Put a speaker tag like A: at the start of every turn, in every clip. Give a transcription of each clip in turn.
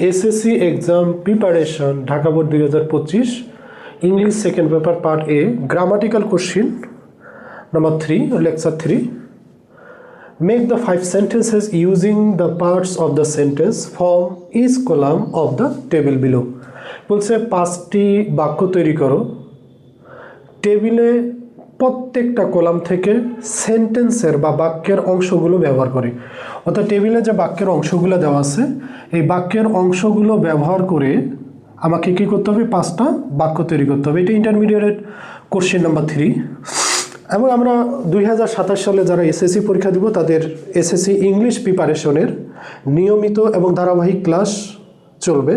A: SSC exam preparation Dhaka board 2025 English second paper part A grammatical question number 3 lecture 3 make the 5 sentences using the parts of the sentence from each column of the table below. বলছে 5টি বাক্য তৈরি করো টেবিলে প্রত্যেকটা column থেকে সেন্টেন্সের বা বাক্যের অংশগুলো ব্যবহার করে। অর্থাৎ টেবিলে যে বাক্যের অংশগুলো দেওয়া আছে এই বাক্যের অংশগুলো ব্যবহার করে আমাকে কী করতে হবে, 5টা বাক্য তৈরি করতে হবে। এটা ইন্টারমিডিয়েট কোশ্চেন নাম্বার 3। এবং আমরা 2027 সালে যারা এসএসসি পরীক্ষা দিব তাদের এসএসসি ইংলিশ প্রিপারেশনের নিয়মিত এবং ধারাবাহিক ক্লাস চলবে।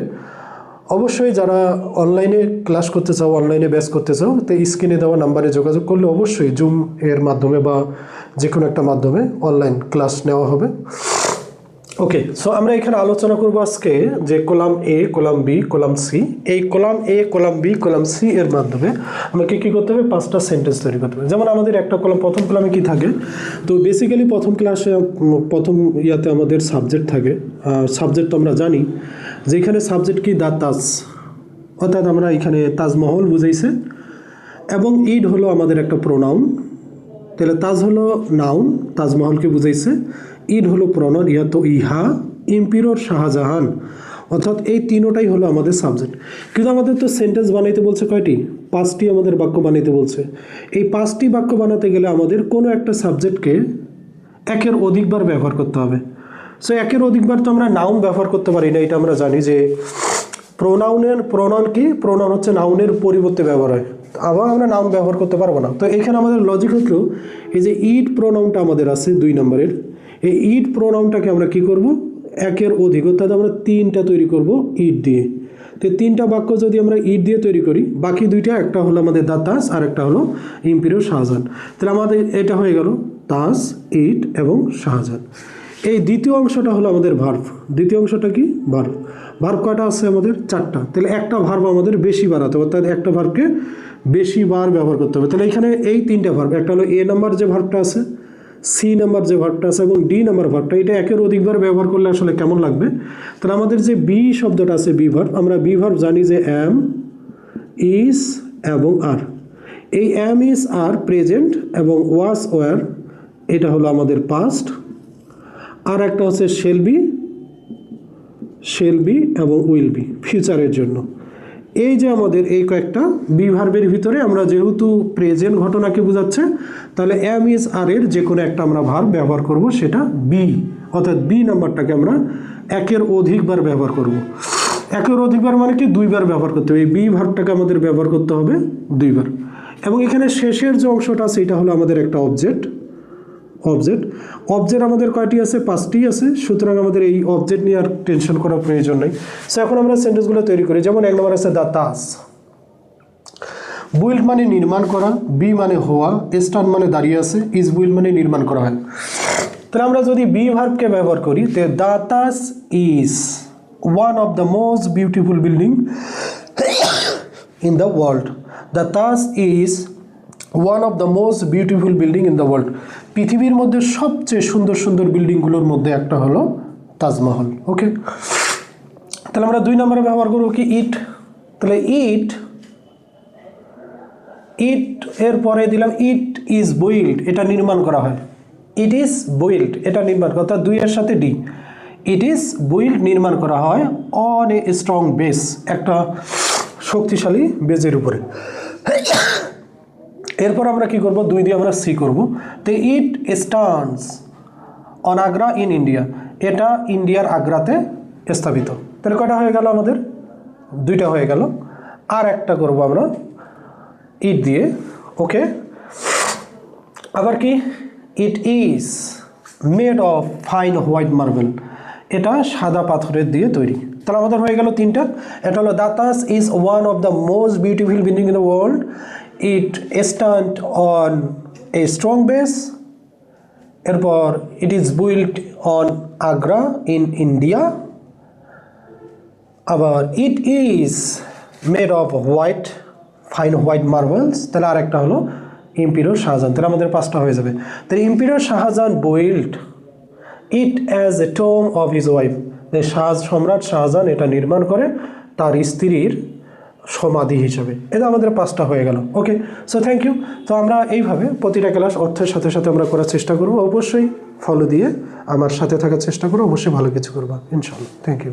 A: অবশ্যই যারা অনলাইনে ক্লাস করতে চাও, অনলাইনে ব্যাচ করতে চাও, তো স্ক্রিনে দেওয়া নাম্বারে যোগাযোগ করলে অবশ্যই জুম এর মাধ্যমে বা যে কোনো একটা মাধ্যমে অনলাইন ক্লাস নেওয়া হবে। ওকে, সো আমরা এখানে আলোচনা করব আজকে যে column A, column B, column C. এই column A, column B, column C এর মাধ্যমে আমাকে কী করতে হবে, 5টা সেন্টেন্স তৈরি করতে হবে। যেমন আমাদের একটা কলাম, প্রথম কলামে কী থাকে, তো বেসিক্যালি প্রথম ক্লাসে প্রথম ইয়াতে আমাদের সাবজেক্ট থাকে। সাবজেক্ট তো আমরা জানি যে এখানে সাবজেক্ট কি, দ্য তাজ, অর্থাৎ আমরা এখানে তাজমহল বুঝাইছে, এবং ইড হলো আমাদের একটা প্রোনাউন। তাহলে তাজ হলো নাউন, তাজমহলকে বুঝাইছে। ইড হলো প্রোনাউন, ইহা তো ইহা, ইম্পিরোর শাহজাহান, অর্থাৎ এই তিনোটাই হলো আমাদের সাবজেক্ট। কিন্তু আমাদের তো সেন্টেন্স বানাইতে বলছে কয়টি, 5টি আমাদের বাক্য বানাইতে বলছে। এই 5টি বাক্য বানাতে গেলে আমাদের কোনো একটা সাবজেক্টকে একের অধিকবার ব্যবহার করতে হবে। সো একের অধিকবার তো আমরা নাউন ব্যবহার করতে পারি না, এটা আমরা জানি যে প্রোনাউন কি, প্রোনাউন হচ্ছে নাউনের পরিবর্তে ব্যবহার হয়, আবার আমরা নাউন ব্যবহার করতে পারবো না। তো এখানে আমাদের লজিক হলো এই যে ইড প্রোনাউনটা আমাদের আছে 2 নম্বরের, এই ইড প্রোনাউনটাকে আমরা কি করব, একের অধিক, অর্থাৎ আমরা 3টা তৈরি করব ইড দিয়ে। তো 3টা বাক্য যদি আমরা ইড দিয়ে তৈরি করি, বাকি 2টা, একটা হলো আমাদের দা তাজ আর একটা হলো ইম্পিরিয়র শাহজাহান। তাহলে আমাদের এটা হয়ে গেল তাজ, ইড এবং শাহজাহান। এই দ্বিতীয় অংশটা হলো আমাদের ভার্ব। দ্বিতীয় অংশটা কি, ভার্ব। ভার্ব কয়টা আছে আমাদের, 4টা। তাহলে একটা ভার্ব আমাদের বেশি বার হতে হবে, অর্থাৎ একটা ভার্বকে বেশি বার ব্যবহার করতে হবে। তাহলে এখানে এই 3টা ভার্ব, একটা হলো এ নাম্বার যে ভার্বটা আছে, সি নাম্বার যে ভার্বটা আছে এবং ডি নাম্বার ভার্বটা, এটা একের অধিকবার ব্যবহার করলে আসলে কেমন লাগবে। তাহলে আমাদের যে বি শব্দটা আছে, বি ভার্ব, আমরা বি ভার্ব জানি যে অ্যাম, ইজ এবং আর। এই অ্যাম, ইজ, আর প্রেজেন্ট এবং ওয়াজ, ওয়ার, এটা হলো আমাদের পাস্ট। আর একটা হচ্ছে শেল বি এবং উইল বি ফিউচারের জন্য। এই যে আমাদের এই কয়েকটা বি ভার্বের ভিতরে আমরা যেহেতু প্রেজেন্ট ঘটনাকে বোঝাচ্ছে, তাহলে অ্যাম, ইজ, আর এর যে কোনো একটা আমরা ভার্ব ব্যবহার করব, সেটা বি, অর্থাৎ বি নাম্বারটাকে আমরা একের অধিকবার ব্যবহার করব। একের অধিকবার মানে কি, 2বার ব্যবহার করতে হবে। এই বি ভার্বটাকে আমাদের ব্যবহার করতে হবে 2বার। এবং এখানে শেষের যে অংশটা আছে এটা হলো আমাদের একটা অবজেক্ট আমাদের কয়টি আছে, 5টি আছে। সুতরাং আমাদের এই অবজেক্ট নিয়ে আর টেনশন করার প্রয়োজন নেই। সো এখন আমরা সেন্টেন্সগুলো তৈরি করি। যেমন 1 নম্বর আছে দ্য তাজ। বুইল্ড মানে নির্মাণ করা, বি মানে হওয়া, স্ট্যান্ড মানে দাঁড়িয়ে আছে, ইজ বুইল্ড মানে নির্মাণ করা হয়। তাহলে আমরা যদি বি ভার্বকে ব্যবহার করি, তো the Taj is one of the most beautiful building in the world. The Taj is one of the most beautiful building in the world. পৃথিবীর মধ্যে সবচেয়ে সুন্দর সুন্দর বিল্ডিংগুলোর মধ্যে একটা হলো তাজমহল। ওকে, তাহলে আমরা 2 নম্বরে ব্যবহার করবো কি, ইট। তাহলে ইট এর পরে দিলাম ইট ইজ বুইল্ড, এটা নির্মাণ করা হয়। ইট ইজ বুইল্ড, এটা নির্মাণ করা, অর্থাৎ 2 এর সাথে ডি। ইট ইজ বুইল্ড নির্মাণ করা হয় অন এ স্ট্রং বেস, একটা শক্তিশালী বেজের উপরে। এরপর আমরা কি করব, 2 দিয়ে আমরা সি করব। তো it stands on Agra in India, এটা ইন্ডিয়ার আগ্রাতে স্থাপিত। তাহলে কয়টা হয়ে গেল আমাদের, 2টা হয়ে গেল। আর একটা করব আমরা ইট দিয়ে। ওকে, আবার কি, ইট is made of fine white marble, এটা সাদা পাথরের দিয়ে তৈরি। তাহলে আমাদের হয়ে গেল 3টা। এটা হলো the Taj is one of the most beautiful building in the world, it stand on a strong base, এরপর it is build on Agra in India, আবার it is made of fine white marbles. তাহলে আর একটা হলো ইম্পিরিয়র শাহজাহান। তাহলে আমাদের 5টা হয়ে যাবে। তাহলে emperor Shahjahan build it as a tomb of his wife, যে সম্রাট শাহজাহান এটা নির্মাণ করে তার স্ত্রীর সমাধি হিসেবে। এটা আমাদের 5টা হয়ে গেল। ওকে, সো থ্যাংক ইউ। তো আমরা এইভাবে প্রতিটা ক্লাস অর্থের সাথে সাথে আমরা করার চেষ্টা করব। অবশ্যই ফলো দিয়ে আমার সাথে থাকার চেষ্টা করো, অবশ্যই ভালো কিছু করবা ইনশাআল্লাহ। Thank you.